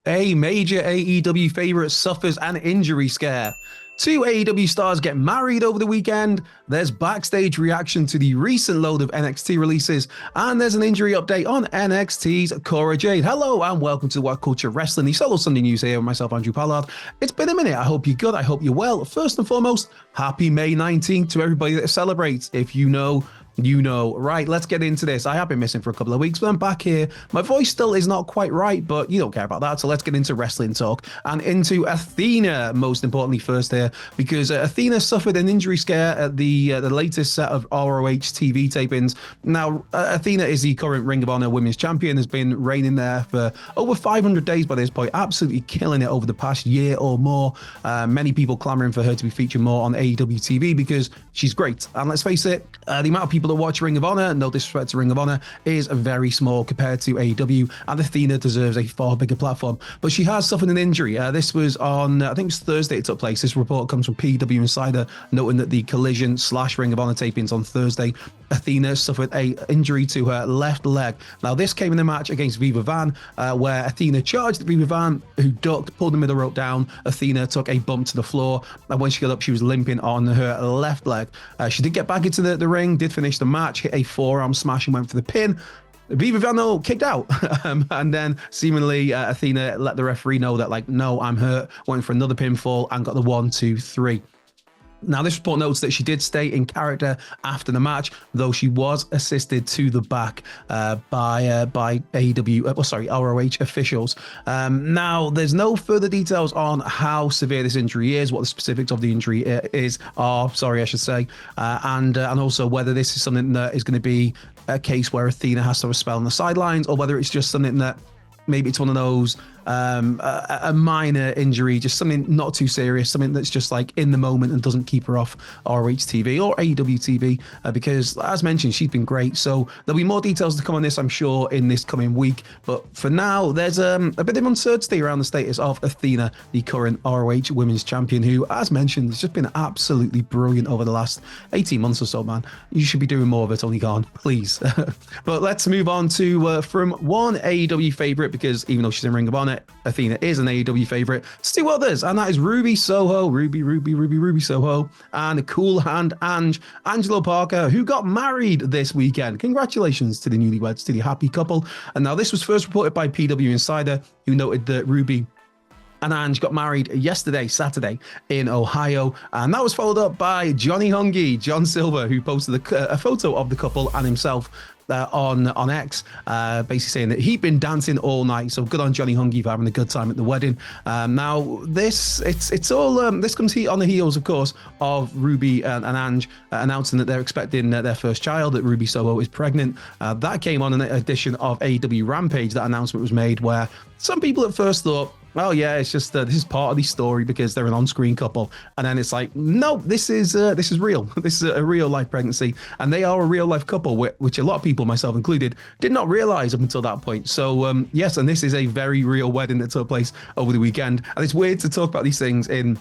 A major AEW favorite suffers an injury scare. Two AEW stars get married over the weekend. There's backstage reaction to the recent load of NXT releases. And there's an injury update on NXT's Cora Jade. Hello and welcome to What Culture Wrestling, the solo Sunday news here with myself, Andrew Pollard. It's been a minute. I hope you're good. I hope you're well. First and foremost, happy May 19th to everybody that celebrates. If you know, you know. Right, let's get into this. I have been missing for a couple of weeks, but I'm back here. My voice still is not quite right, but you don't care about that. So let's get into wrestling talk and into Athena, most importantly first here, because Athena suffered an injury scare at the latest set of ROH TV tapings. Now, Athena is the current Ring of Honor Women's Champion, has been reigning there for over 500 days by this point, absolutely killing it over the past year or more. Many people clamoring for her to be featured more on AEW TV because she's great. And let's face it, the amount of people that watch Ring of Honor, no disrespect to Ring of Honor, is very small compared to AEW, and Athena deserves a far bigger platform. But she has suffered an injury. This was on, I think it was Thursday it took place. This report comes from PW Insider, noting that the Collision / Ring of Honor tapings on Thursday, Athena suffered an injury to her left leg. Now, this came in the match against Viva Van, where Athena charged Viva Van, who ducked, pulled the middle rope down. Athena took a bump to the floor, and when she got up, she was limping on her left leg. She did get back into the ring, did finish the match, hit a forearm smash and went for the pin. Viva Van kicked out, and then seemingly Athena let the referee know that, like, no, I'm hurt, went for another pinfall and got the 1, 2, 3. Now, this report notes that she did stay in character after the match, though she was assisted to the back by ROH officials. Now, there's no further details on how severe this injury is, what the specifics of the injury are, I should say, and also whether this is something that is going to be a case where Athena has to have a spell on the sidelines, or whether it's just something that maybe it's one of those a minor injury, just something not too serious, something that's just like in the moment and doesn't keep her off ROH TV or AEW TV, because as mentioned, she's been great. So there'll be more details to come on this, I'm sure, in this coming week. But for now, there's a bit of uncertainty around the status of Athena, the current ROH Women's Champion, who, as mentioned, has just been absolutely brilliant over the last 18 months or so, man. You should be doing more of it, Tony Khan, please. But let's move on to from one AEW favorite, because even though she's in Ring of Honor, Athena is an AEW favorite, to two others, and that is Ruby Soho, Ruby Soho, and Cool Hand Angelo Parker, who got married this weekend. Congratulations to the newlyweds, to the happy couple. And now this was first reported by PW Insider, who noted that Ruby and Ange got married yesterday, Saturday, in Ohio. And that was followed up by Johnny Hungy, John Silver, who posted a photo of the couple and himself on X, basically saying that he'd been dancing all night. So good on Johnny Hungy for having a good time at the wedding. Now this comes on the heels, of course, of Ruby and Ange announcing that they're expecting their first child, that Ruby Soho is pregnant. That came on an edition of AEW Rampage. That announcement was made, where some people at first thought, well, yeah, it's just this is part of the story because they're an on-screen couple, and then it's like, no, this is real. This is a real-life pregnancy, and they are a real-life couple, which a lot of people, myself included, did not realize up until that point. So yes, and this is a very real wedding that took place over the weekend, and it's weird to talk about these things in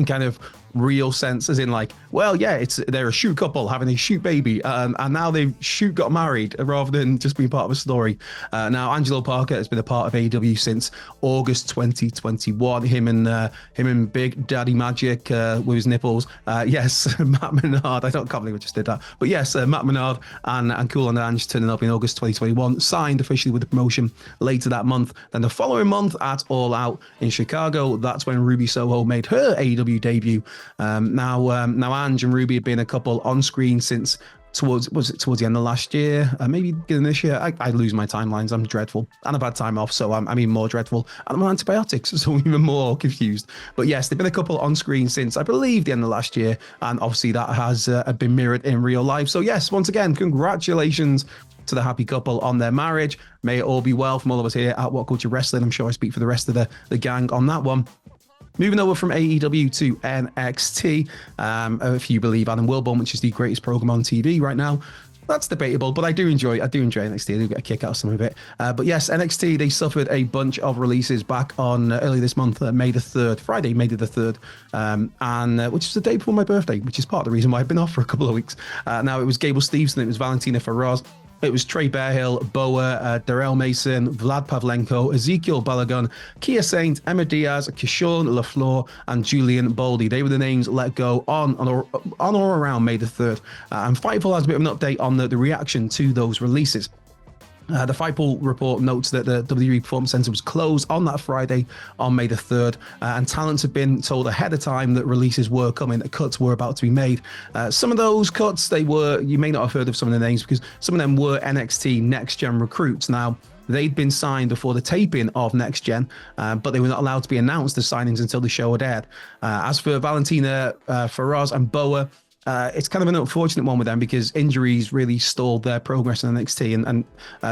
kind of real sense, as in like, well, yeah, they're a shoot couple having a shoot baby, and now they've got married, rather than just being part of a story. Now Angelo Parker has been a part of AEW since August 2021. Him and Big Daddy Magic with his nipples. Yes, Matt Menard. I can't believe I just did that. But yes, Matt Menard and Cool and Ange turning up in August 2021, signed officially with the promotion later that month. Then the following month at All Out in Chicago, that's when Ruby Soho made her AEW debut. Now Ange and Ruby have been a couple on screen since towards the end of last year, maybe beginning this year. I lose my timelines. I'm dreadful, and I've had time off, so I'm even more dreadful, and I'm on antibiotics, so I'm even more confused. But yes, they've been a couple on screen since, I believe, the end of last year, and obviously that has been mirrored in real life. So yes, once again, congratulations to the happy couple on their marriage. May it all be well from all of us here at What Culture Wrestling. I'm sure I speak for the rest of the gang on that one. Moving over from AEW to NXT, if you believe Adam Wilborn, which is the greatest program on TV right now, that's debatable, but I do enjoy NXT. I do get a kick out of some of it. But yes, NXT, they suffered a bunch of releases back on early this month, May the 3rd, Friday, May the 3rd, and which is the day before my birthday, which is part of the reason why I've been off for a couple of weeks. Now, it was Gable Steveson, it was Valentina Feroz, It was Trey Bearhill, Boa, Darrell Mason, Vlad Pavlenko, Ezekiel Balagon, Kia Saint, Emma Diaz, Kishon LaFleur, and Julian Baldy. They were the names let go on or around May the 3rd. And Fightful has a bit of an update on the reaction to those releases. The Fightful report notes that the WWE Performance Center was closed on that Friday on May the 3rd, and talents have been told ahead of time that releases were coming, that cuts were about to be made. Some of those cuts, you may not have heard of some of the names because some of them were NXT Next Gen recruits. Now, they'd been signed before the taping of Next Gen, but they were not allowed to be announced as signings until the show had aired. As for Valentina Feroz and Boa, it's kind of an unfortunate one with them because injuries really stalled their progress in NXT, and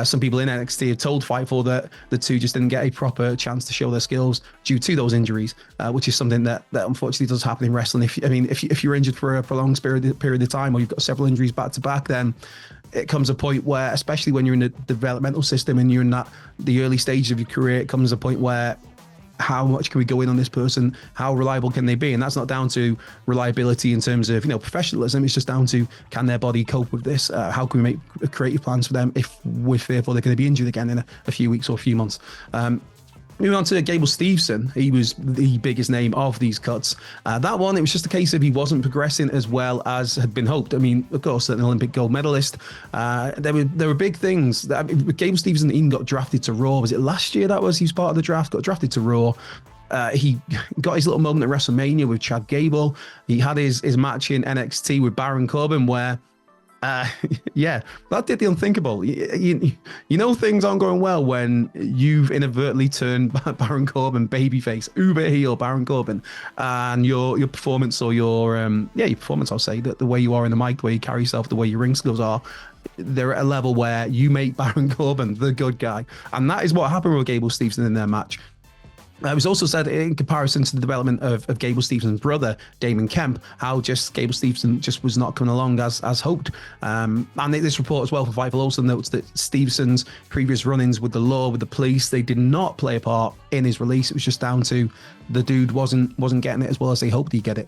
some people in NXT have told Fightful that the two just didn't get a proper chance to show their skills due to those injuries, which is something that unfortunately does happen in wrestling. If you're injured for a prolonged period of time, or you've got several injuries back to back, then it comes a point where, especially when you're in the developmental system and you're in the early stages of your career, it comes a point where how much can we go in on this person? How reliable can they be? And that's not down to reliability in terms of professionalism. It's just down to, can their body cope with this? How can we make creative plans for them if we're fearful they're going to be injured again in a few weeks or a few months? Moving on to Gable Steveson, he was the biggest name of these cuts. That one, it was just a case of he wasn't progressing as well as had been hoped. I mean, of course, an Olympic gold medalist. There were big things. Gable Steveson even got drafted to Raw. Was it last year he was part of the draft? Got drafted to Raw. He got his little moment at WrestleMania with Chad Gable. He had his match in NXT with Baron Corbin where that did the unthinkable. Things aren't going well when you've inadvertently turned Baron Corbin babyface, uber heel Baron Corbin, and your performance or your performance, I'll say, that the way you are in the mic, the way you carry yourself, the way your ring skills are, they're at a level where you make Baron Corbin the good guy, and that is what happened with Gable Steveson in their match. It was also said in comparison to the development of Gable Stevenson's brother, Damon Kemp, how just Gable Steveson just was not coming along as hoped. And this report as well for Fightful also notes that Stevenson's previous run-ins with the law, with the police, they did not play a part in his release. It was just down to the dude wasn't getting it as well as they hoped he'd get it.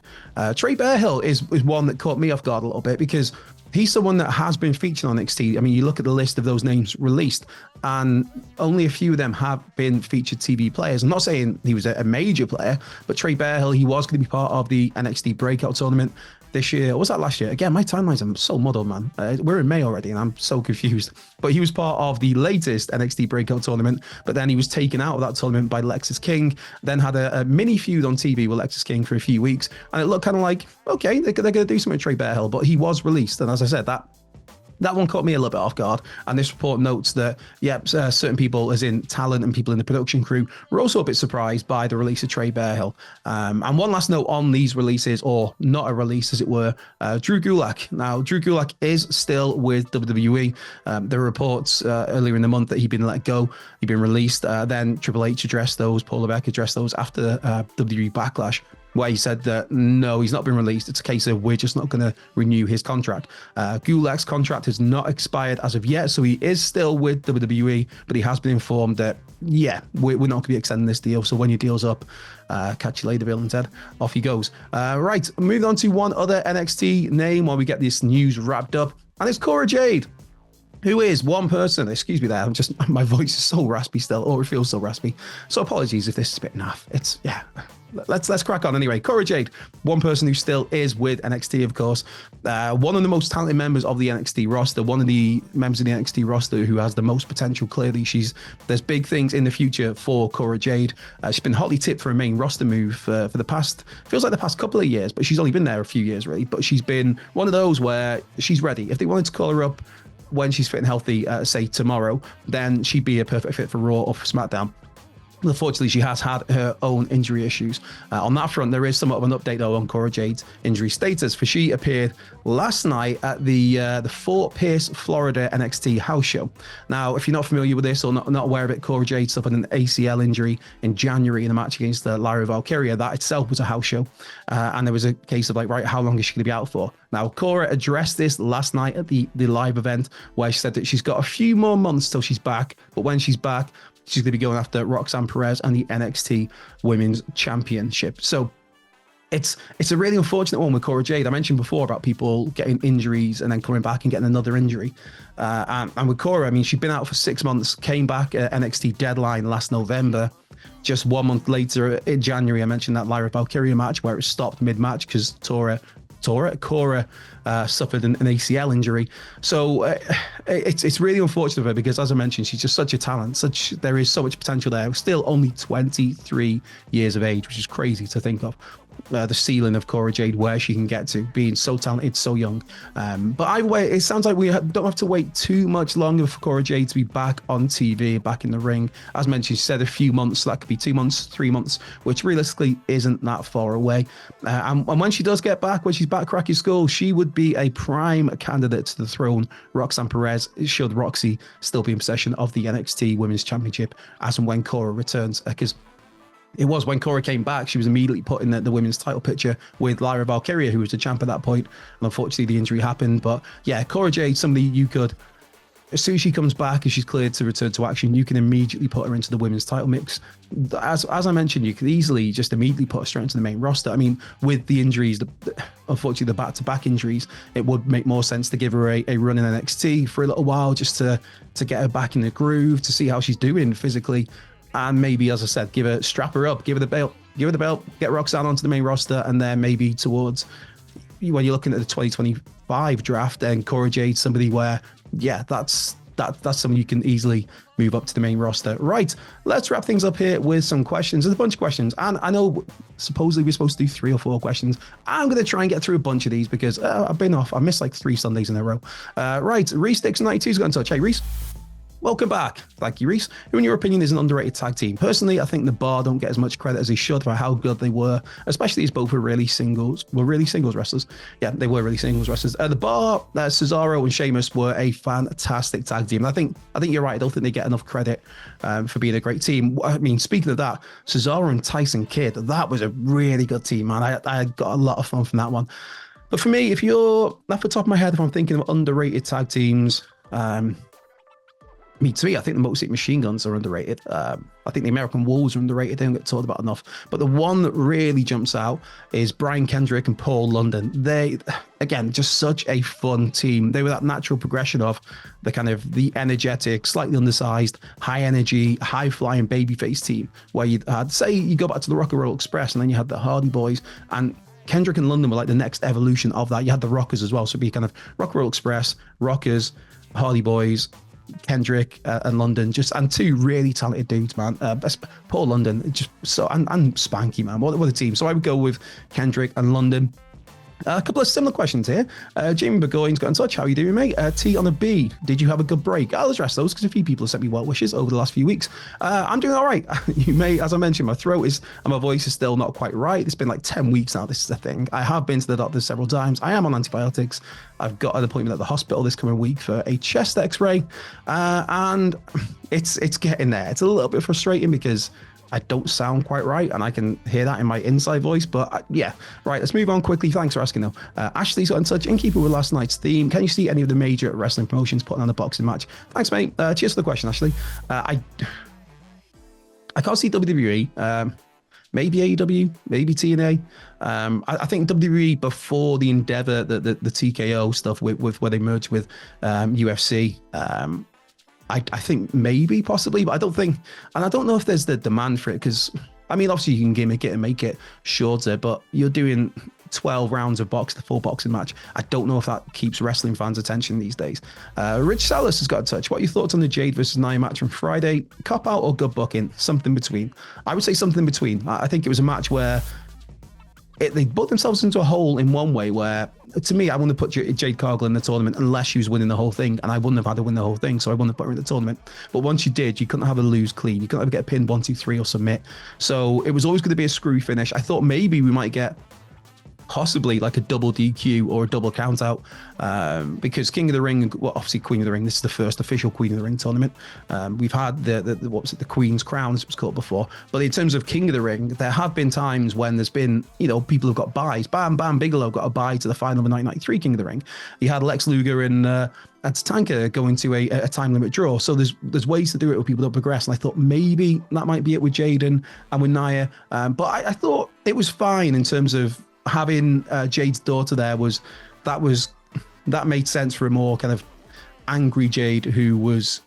Trey Bearhill is one that caught me off guard a little bit because he's someone that has been featured on NXT. I mean, you look at the list of those names released, and only a few of them have been featured TV players. I'm not saying he was a major player, but Trey Bearhill, he was going to be part of the NXT Breakout Tournament this year. Or was that last year? Again, my timelines are so muddled, man. We're in May already, and I'm so confused. But he was part of the latest NXT Breakout Tournament, but then he was taken out of that tournament by Lexis King, then had a mini feud on TV with Lexis King for a few weeks, and it looked kind of like, okay, they're going to do something with Trey Bearhill, but he was released, and as I said, that one caught me a little bit off guard. And this report notes that, certain people, as in talent and people in the production crew, were also a bit surprised by the release of Trey Bearhill. And one last note on these releases, or not a release as it were, Drew Gulak. Now, Drew Gulak is still with WWE. There were reports earlier in the month that he'd been let go, he'd been released. Then Triple H addressed those, Paul Levesque addressed those after WWE Backlash, where he said that no, he's not been released. It's a case of we're just not going to renew his contract. Gulak's contract has not expired as of yet, so he is still with WWE, but he has been informed that, we're not going to be extending this deal. So when your deal's up, catch you later, Bill and Ted. Off he goes. Right, moving on to one other NXT name while we get this news wrapped up, and it's Cora Jade, who is one person. Excuse me there, my voice is so raspy still, or it feels so raspy. So apologies if this is a bit naff. Let's crack on anyway. Cora Jade, one person who still is with NXT, of course. One of the most talented members of the NXT roster, one of the members of the NXT roster who has the most potential, clearly. There's big things in the future for Cora Jade. She's been hotly tipped for a main roster move for the past couple of years, but she's only been there a few years, really. But she's been one of those where she's ready. If they wanted to call her up when she's fit and healthy, say tomorrow, then she'd be a perfect fit for Raw or for SmackDown. Unfortunately, she has had her own injury issues. On that front, there is somewhat of an update, though, on Cora Jade's injury status, for she appeared last night at the Fort Pierce, Florida NXT house show. Now, if you're not familiar with this or not aware of it, Cora Jade suffered an ACL injury in January in a match against Lyra Valkyria. That itself was a house show. And there was a case of how long is she going to be out for? Now, Cora addressed this last night at the live event, where she said that she's got a few more months till she's back. But when she's back, she's going to be going after Roxanne Perez and the NXT Women's Championship. So it's a really unfortunate one with Cora Jade. I mentioned before about people getting injuries and then coming back and getting another injury. And with Cora, I mean, she'd been out for 6 months, came back at NXT Deadline last November. Just 1 month later, in January, I mentioned that Lyra Valkyria match where it stopped mid-match because Cora suffered an ACL injury. So it's really unfortunate of her because, as I mentioned, she's just such a talent. There is so much potential there. Still only 23 years of age, which is crazy to think of. The ceiling of Cora Jade, where she can get to, being so talented, so young. But either way, it sounds like we don't have to wait too much longer for Cora Jade to be back on TV, back in the ring. As mentioned, she said a few months, so that could be 2 months, 3 months, which realistically isn't that far away. And when she does get back, when she's back cracking skull, she would be a prime candidate to the throne. Roxanne Perez, should Roxy still be in possession of the NXT Women's Championship as and when Cora returns, because it was when Cora came back, she was immediately put in the women's title picture with Lyra Valkyria, who was the champ at that point. And unfortunately, the injury happened. But yeah, Cora Jade, somebody you could, as soon as she comes back, as she's cleared to return to action, you can immediately put her into the women's title mix. As I mentioned, you could easily just immediately put her straight into the main roster. I mean, with the injuries, unfortunately, the back-to-back injuries, it would make more sense to give her a run in NXT for a little while, just to get her back in the groove, to see how she's doing physically. And maybe, as I said, strap her up, give her the belt, get Roxanne onto the main roster, and then maybe towards, when you're looking at the 2025 draft, then Cora Jade, somebody where, yeah, that's something you can easily move up to the main roster. Right, let's wrap things up here with some questions. There's a bunch of questions, and I know supposedly we're supposed to do 3 or 4 questions. I'm going to try and get through a bunch of these because I've been off. I missed like 3 Sundays in a row. Right, Reese Dixon 92's got in touch. Hey, Reese. Welcome back. Thank you, Reese. Who, in your opinion, is an underrated tag team? Personally, I think the Bar don't get as much credit as they should for how good they were, especially as both were really singles wrestlers. Yeah, they were really singles wrestlers. The Bar, Cesaro and Sheamus were a fantastic tag team. I think you're right. I don't think they get enough credit for being a great team. I mean, speaking of that, Cesaro and Tyson Kidd, that was a really good team, man. I got a lot of fun from that one. But for me, if you're, off the top of my head, if I'm thinking of underrated tag teams, to me, I think the Motor City Machine Guns are underrated. I think the American Wolves are underrated. They don't get talked about enough. But the one that really jumps out is Brian Kendrick and Paul London. They, again, just such a fun team. They were that natural progression of the energetic, slightly undersized, high energy, high flying babyface team, where you had, say, you go back to the Rock and Roll Express, and then you had the Hardy Boys, and Kendrick and London were like the next evolution of that. You had the Rockers as well. So it'd be kind of Rock and Roll Express, Rockers, Hardy Boys, Kendrick and London, and 2 really talented dudes, man. Paul London, just so, and Spanky, man. What a team. So I would go with Kendrick and London. A couple of similar questions here. Jamie Burgoyne's got in touch. How are you doing, mate? T on a B. Did you have a good break? I'll address those because a few people have sent me well wishes over the last few weeks. I'm doing all right. You may, as I mentioned, my throat is and my voice is still not quite right. It's been like 10 weeks now. This is the thing. I have been to the doctor several times. I am on antibiotics. I've got an appointment at the hospital this coming week for a chest x-ray. And it's getting there. It's a little bit frustrating because I don't sound quite right, and I can hear that in my inside voice, but yeah. Right, let's move on quickly. Thanks for asking, though. Ashley's got in touch. In keeping with last night's theme, can you see any of the major wrestling promotions putting on a boxing match? Thanks, mate. Cheers for the question, Ashley. I can't see WWE. Maybe AEW, maybe TNA. I think WWE before the Endeavor, the TKO stuff with where they merged with UFC. I think maybe, possibly, but I don't think, and I don't know if there's the demand for it, because, I mean, obviously you can gimmick it and make it shorter, but you're doing 12 rounds of the full boxing match. I don't know if that keeps wrestling fans' attention these days. Rich Salas has got in touch. What are your thoughts on the Jade versus Nia match from Friday? Cop out or good booking? Something between. I would say something between. I think it was a match where they put themselves into a hole in one way where, to me, I wouldn't have put Jade Cargill in the tournament unless she was winning the whole thing, and I wouldn't have had to win the whole thing, so I wouldn't have put her in the tournament. But once you did, you couldn't have her lose clean. You couldn't have her get pinned 1, 2, 3 or submit. So it was always going to be a screwy finish. I thought maybe we might get possibly like a double DQ or a double count out, because King of the Ring, well, obviously Queen of the Ring, this is the first official Queen of the Ring tournament. We've had the what was it, the Queen's Crown, as it was called before. But in terms of King of the Ring, there have been times when there's been, people have got buys. Bam Bam Bigelow got a buy to the final of the 1993 King of the Ring. You had Lex Luger and Tatanka going to a time limit draw. So there's ways to do it with people that progress. And I thought maybe that might be it with Jaden and with Nia. But I thought it was fine in terms of having Jade's daughter there. That made sense for a more kind of angry Jade, who was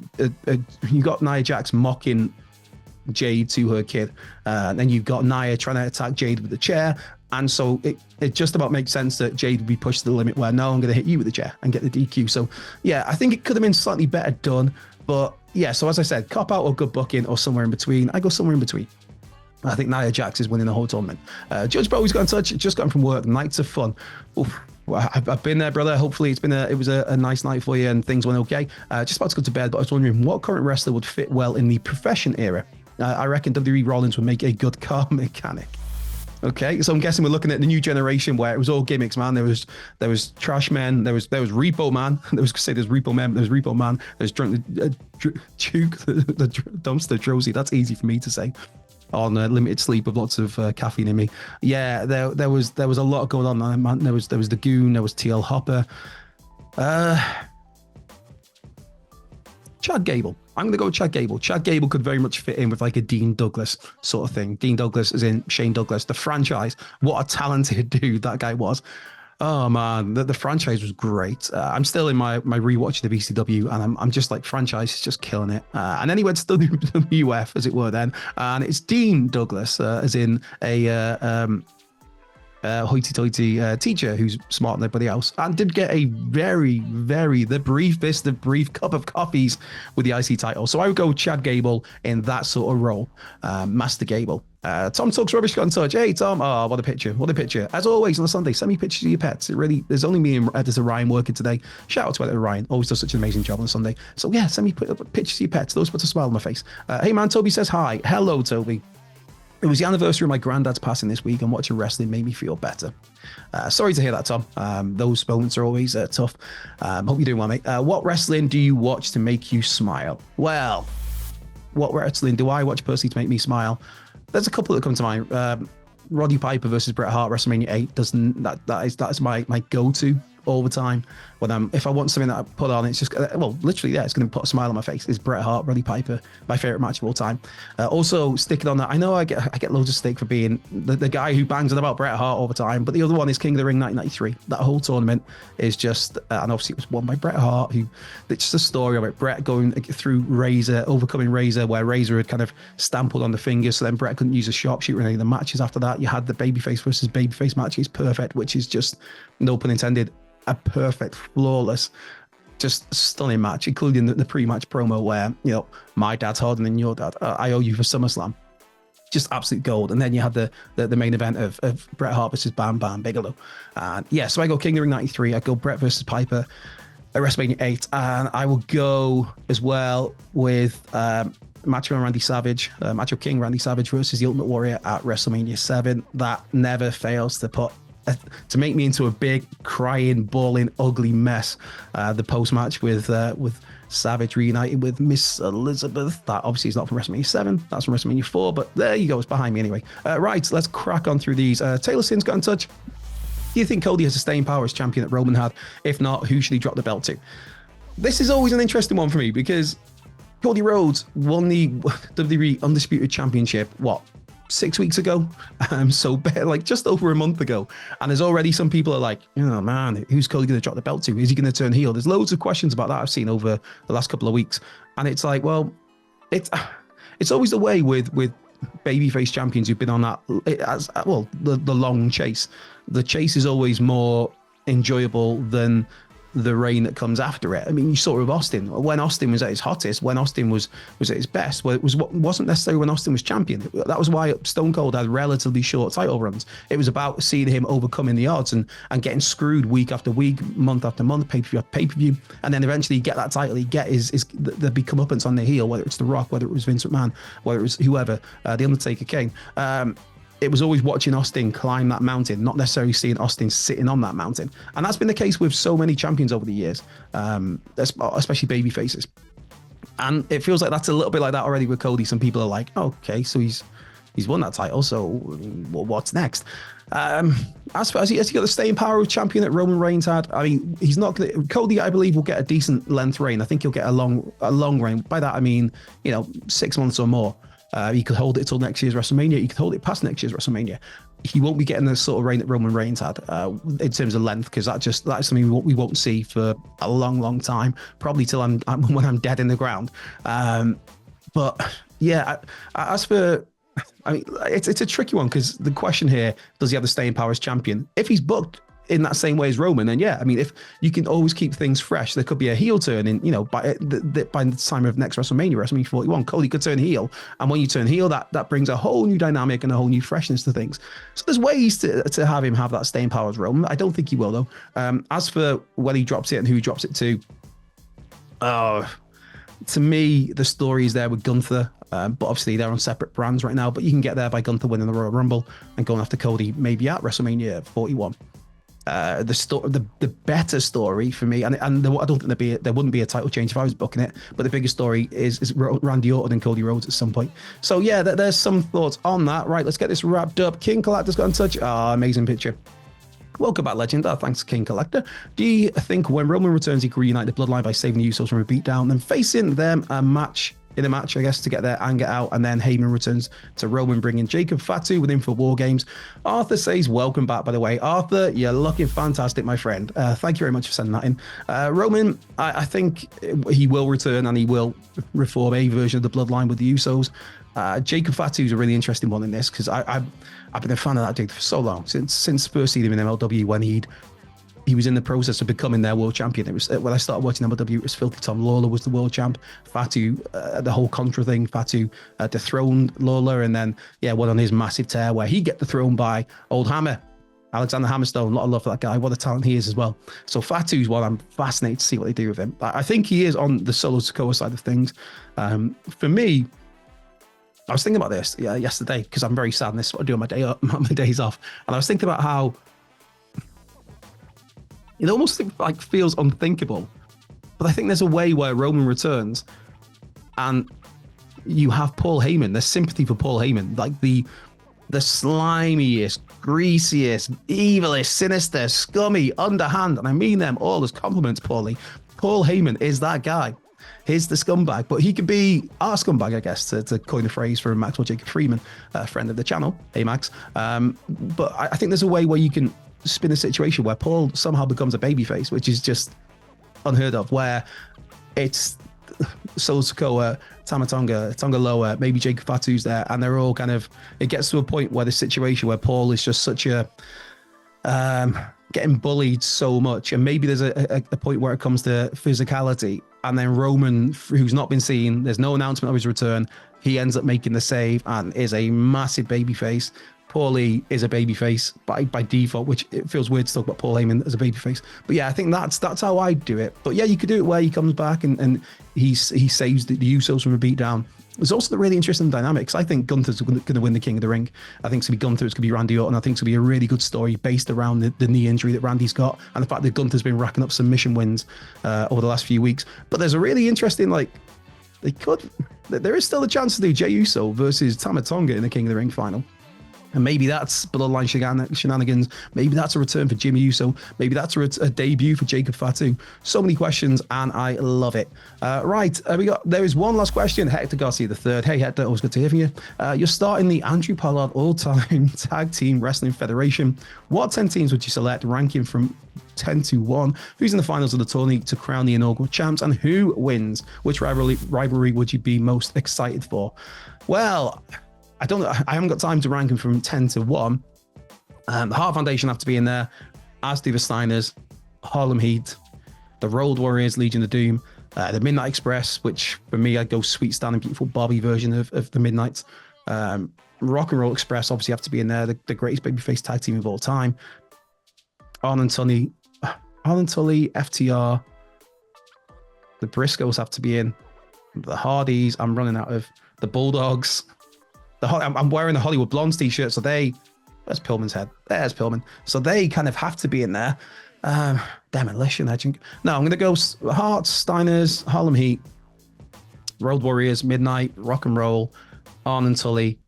you got Nia Jax mocking Jade to her kid, and then you've got Nia trying to attack Jade with the chair, and so it just about makes sense that Jade would be pushed to the limit where, no, I'm going to hit you with the chair and get the DQ. So yeah, I think it could have been slightly better done, but yeah, so as I said, cop out or good booking or somewhere in between. I go somewhere in between. I think Nia Jax is winning the whole tournament. Judge Bro's got in touch, just got from work. Nights of fun. Oof. Well, I've been there, brother. Hopefully it was a nice night for you and things went okay. Just about to go to bed, but I was wondering what current wrestler would fit well in the profession era. I reckon WWE Rollins would make a good car mechanic. Okay, so I'm guessing we're looking at the new generation where it was all gimmicks, man. There was Trash Men, there was Repo Man. There's Repo Man, there's Repo Man, there's Drunk Duke, the Dumpster Josie. That's easy for me to say on limited sleep with lots of caffeine in me. Yeah, there was a lot going on, man. There was the Goon, there was TL Hopper, Chad Gable. I'm going to go with Chad Gable. Chad Gable could very much fit in with like a Dean Douglas sort of thing. Dean Douglas as in Shane Douglas, the franchise. What a talented dude that guy was. Oh man, the franchise was great. I'm still in my rewatch of the BCW, and I'm just like, franchise is just killing it. And then he went to WWF, as it were, then, and it's Dean Douglas, as in a hoity-toity teacher who's smarter than everybody else, and did get a very, very the brief cup of coffees with the IC title. So I would go Chad Gable in that sort of role, Master Gable. Tom Talks Rubbish got in touch. Hey Tom, oh, what a picture. As always on a Sunday, send me pictures of your pets. There's only me and editor Ryan working today. Shout out to editor Ryan, always does such an amazing job on a Sunday. So yeah, send me pictures of your pets. Those put a smile on my face. Hey man, Toby says hi. Hello Toby. It was the anniversary of my granddad's passing this week, and watching wrestling made me feel better. Sorry to hear that, Tom. Those moments are always tough. Hope you're doing well, mate. What wrestling do you watch to make you smile? Well, what wrestling do I watch personally to make me smile? There's a couple that come to mind. Roddy Piper versus Bret Hart, WrestleMania 8. That is my go-to all the time. When if I want something that I put on, it's just literally, it's going to put a smile on my face. It's Bret Hart, Roddy Piper, my favorite match of all time. Also sticking on that, I know I get loads of stick for being the guy who bangs on about Bret Hart all the time, but the other one is King of the Ring 1993. That whole tournament is just, and obviously it was won by Bret Hart, it's just a story of it. Bret going through Razor, overcoming Razor, where Razor had kind of stampled on the fingers, so then Bret couldn't use a sharpshooter in any of the matches after that. You had the babyface versus babyface match, is perfect, which is just, no pun intended, a perfect, flawless, just stunning match, including the pre-match promo where, my dad's harder than your dad. I owe you for SummerSlam. Just absolute gold. And then you had the main event of Bret Hart versus Bam Bam Bigelow. So I go King of the Ring 93. I go Bret versus Piper at WrestleMania 8. And I will go as well with Macho Randy Savage, Macho King Randy Savage versus the Ultimate Warrior at WrestleMania 7. That never fails to make me into a big, crying, bawling, ugly mess. The post-match with Savage reuniting with Miss Elizabeth. That obviously is not from WrestleMania 7. That's from WrestleMania 4, but there you go. It's behind me anyway. Right, let's crack on through these. Taylor Sin's got in touch. Do you think Cody has the staying power as champion that Roman had? If not, who should he drop the belt to? This is always an interesting one for me because Cody Rhodes won the WWE Undisputed Championship, 6 weeks ago, so like just over a month ago, and there's already some people are like, oh man, who's Cody going to drop the belt to? Is he going to turn heel? There's loads of questions about that I've seen over the last couple of weeks, and it's like, well, it's always the way with babyface champions who've been on that the long chase. The chase is always more enjoyable than the reign that comes after it. I mean, you saw it with Austin. When Austin was at his hottest, when Austin was at his best, well, wasn't necessarily when Austin was champion. That was why Stone Cold had relatively short title runs. It was about seeing him overcoming the odds and getting screwed week after week, month after month, pay-per-view after pay-per-view, and then eventually get that title. He get the big comeuppance on the heel, whether it's The Rock, whether it was Vince McMahon, whether it was whoever, The Undertaker, Kane. it was always watching Austin climb that mountain, not necessarily seeing Austin sitting on that mountain. And that's been the case with so many champions over the years, especially baby faces. And it feels like that's a little bit like that already with Cody. Some people are like, okay, so he's won that title, so what's next? As he got the staying power of champion that Roman Reigns had, I mean, he's not gonna, Cody, I believe, will get a decent length reign. I think he'll get a long reign. By that I mean, 6 months or more. He could hold it till next year's WrestleMania. He could hold it past next year's WrestleMania. He won't be getting the sort of reign that Roman Reigns had in terms of length, because that's something we won't see for a long time, probably till when I'm dead in the ground. But yeah, as for, I mean, it's a tricky one, because the question here, does he have the staying power as champion? If he's booked in that same way as Roman, then yeah, I mean, if you can always keep things fresh, there could be a heel turn in, by the time of next WrestleMania 41, Cody could turn heel, and when you turn heel, that brings a whole new dynamic and a whole new freshness to things. So there's ways to have him have that staying power as Roman. I don't think he will, though. As for when he drops it and who he drops it to me, the story is there with Gunther, but obviously they're on separate brands right now. But you can get there by Gunther winning the Royal Rumble and going after Cody maybe at WrestleMania 41. The better story for me, and I don't think there wouldn't be a title change if I was booking it, but the biggest story is Randy Orton and Cody Rhodes at some point. So yeah, there's some thoughts on that. Right, let's get this wrapped up. King Collector's got in touch. Amazing picture. Welcome back, legend. Thanks, King Collector. Do you think when Roman returns, he could reunite the bloodline by saving the Usos from a beatdown, then facing them in a match, I guess, to get their anger out, and then Heyman returns to Roman, bringing Jacob Fatu with him for War Games? Arthur says, welcome back, by the way. Arthur, you're looking fantastic, my friend. Thank you very much for sending that in. Roman, I think he will return, and he will reform a version of the bloodline with the Usos. Jacob Fatu is a really interesting one in this, because I've been a fan of that dude for so long, since first seeing him in MLW when he was in the process of becoming their world champion. It was when I started watching MLW, it was Filthy Tom Lawler was the world champ. Fatu, the whole Contra thing, Fatu dethroned Lawler, and then went on his massive tear where he get dethroned by Old Hammer, Alexander Hammerstone. A lot of love for that guy. What a talent he is as well. So Fatu's one I'm fascinated to see what they do with him. I think he is on the Solo Sikoa side of things. For me, I was thinking about this yesterday, because I'm very sad, and this is what I do on my days off. And I was thinking about how it almost like feels unthinkable, but I think there's a way where Roman returns, and you have Paul Heyman. There's sympathy for Paul Heyman, like the slimiest, greasiest, evilest, sinister, scummy, underhand, and I mean them all as compliments, Paulie. Paul Heyman is that guy. He's the scumbag, but he could be our scumbag, I guess, to coin a phrase for Maxwell Jacob Freeman, a friend of the channel. Hey, Max. But I think there's a way where you can spin a situation where Paul somehow becomes a babyface, which is just unheard of, where it's Solo Sikoa, Tama Tonga Loa, maybe Jacob Fatu's there, and they're all kind of, it gets to a point where the situation where Paul is just such a getting bullied so much, and maybe there's a point where it comes to physicality, and then Roman, who's not been seen, there's no announcement of his return, he ends up making the save and is a massive babyface. Paulie is a babyface by default, which it feels weird to talk about Paul Heyman as a babyface. But yeah, I think that's how I do it. But yeah, you could do it where he comes back and he saves the Usos from a beatdown. There's also the really interesting dynamics. I think Gunther's going to win the King of the Ring. I think it's going to be Gunther, it's going to be Randy Orton. I think it's going to be a really good story based around the knee injury that Randy's got, and the fact that Gunther's been racking up submission wins over the last few weeks. But there's a really interesting, there is still a chance to do Jey Uso versus Tama Tonga in the King of the Ring final. And maybe that's bloodline shenanigans. Maybe that's a return for Jimmy Uso. Maybe that's a debut for Jacob Fatu. So many questions, and I love it. There is one last question. Hector Garcia III. Hey, Hector, always good to hear from you. You're starting the Andrew Pollard All-Time Tag Team Wrestling Federation. What 10 teams would you select, ranking from 10 to 1? Who's in the finals of the tourney to crown the inaugural champs, and who wins? Which rivalry would you be most excited for? Well, I haven't got time to rank them from 10 to 1. The Hart Foundation have to be in there, as do the Steiners, Harlem Heat, the Road Warriors, Legion of Doom, the Midnight Express, which for me, I'd go Sweet Stan and Beautiful Bobby version of the Midnights. Rock and Roll Express obviously have to be in there, the greatest babyface tag team of all time. Arn Tully, FTR, the Briscoes have to be in, the Hardys, I'm running out of, the Bulldogs, I'm wearing the Hollywood Blondes t-shirt, so there's Pillman's head. There's Pillman. So they kind of have to be in there. Demolition, I think. No, I'm going to go Hearts, Steiners, Harlem Heat, Road Warriors, Midnight, Rock and Roll, Arn and Tully.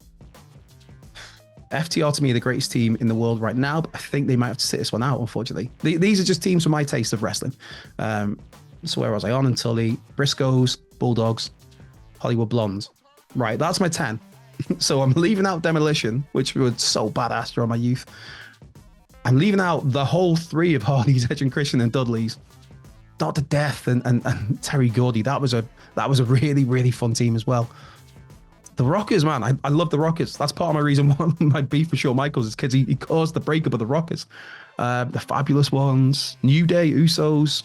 FTR to me are the greatest team in the world right now, but I think they might have to sit this one out, unfortunately. These are just teams for my taste of wrestling. So where was I? Arn and Tully, Briscoes, Bulldogs, Hollywood Blondes. Right, that's my 10. So I'm leaving out Demolition, which was so badass during my youth. I'm leaving out the whole 3 of Hardy's, Edge and Christian and Dudley's. Dr. Death and Terry Gordy. That was a really, really fun team as well. The Rockers, man, I love the Rockers. That's part of my reason why my beef for Shawn Michaels is because he caused the breakup of the Rockers. The Fabulous Ones, New Day, Usos,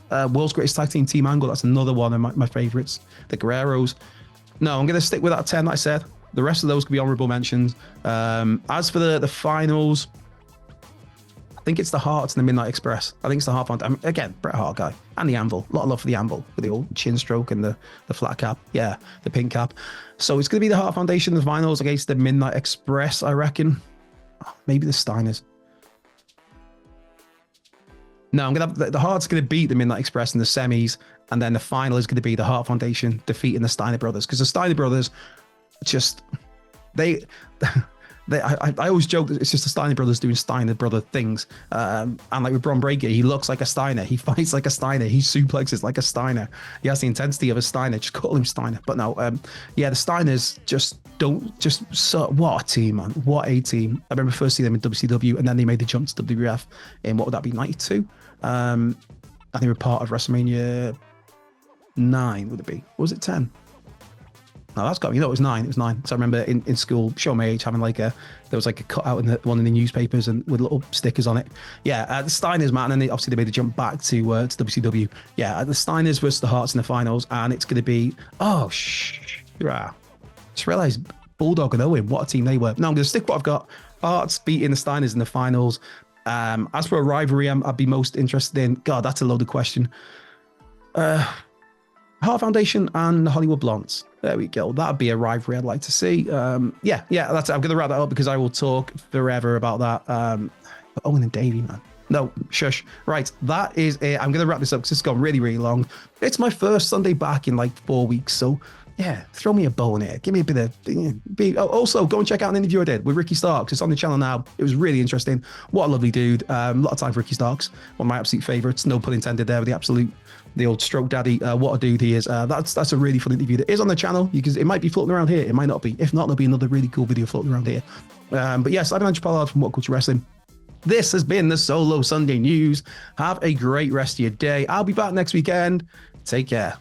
World's Greatest Tag Team Angle. That's another one of my favorites. The Guerreros. No, I'm going to stick with that 10 that I said. The rest of those could be honorable mentions. As for the finals, I think it's the Hearts and the Midnight Express. I think it's the Heart Foundation. Again, Bret Hart guy. And the Anvil. A lot of love for the Anvil with the old chin stroke and the flat cap. Yeah, the pink cap. So it's going to be the Heart Foundation in the finals against the Midnight Express, I reckon. Maybe the Steiners. No, I'm going to have the Heart's going to beat the Midnight Express in the semis. And then the final is going to be the Heart Foundation defeating the Steiner brothers. Because the Steiner brothers just... I always joke that it's just the Steiner brothers doing Steiner brother things. And like with Bron Breakker, he looks like a Steiner. He fights like a Steiner. He suplexes like a Steiner. He has the intensity of a Steiner. Just call him Steiner. But no, the Steiners what a team, man. What a team. I remember first seeing them in WCW, and then they made the jump to WWF in, what would that be, 92? And they were part of WrestleMania 9, would it be? Or was it 10? No, that's got me. No, it was 9. It was 9. So I remember in school, showing my age, having there was like a cutout in one of the newspapers and with little stickers on it. Yeah, the Steiners, man, and obviously they made the jump back to WCW. Yeah, the Steiners versus the Hearts in the finals, and it's going to be just realised Bulldog and Owen, what a team they were. No, I'm going to stick what I've got. Hearts beating the Steiners in the finals. As for a rivalry, I'd be most interested in. God, that's a loaded question. Heart Foundation and the Hollywood Blondes. There we go. That'd be a rivalry I'd like to see. Yeah, that's it. I'm going to wrap that up because I will talk forever about that. Owen and Davey, man. No, shush. Right, that is it. I'm going to wrap this up because it's gone really, really long. It's my first Sunday back in 4 weeks, so yeah, throw me a bone here. Give me a bit of... Also, go and check out an interview I did with Ricky Starks. It's on the channel now. It was really interesting. What a lovely dude. A lot of time for Ricky Starks. One of my absolute favourites. No pun intended there with the old stroke daddy. What a dude he is. That's a really fun interview that is on the channel. It might be floating around here. It might not be. If not, there'll be another really cool video floating around here. But yes, I've been Andrew Pollard from What Culture Wrestling. This has been the Solo Sunday News. Have a great rest of your day. I'll be back next weekend. Take care.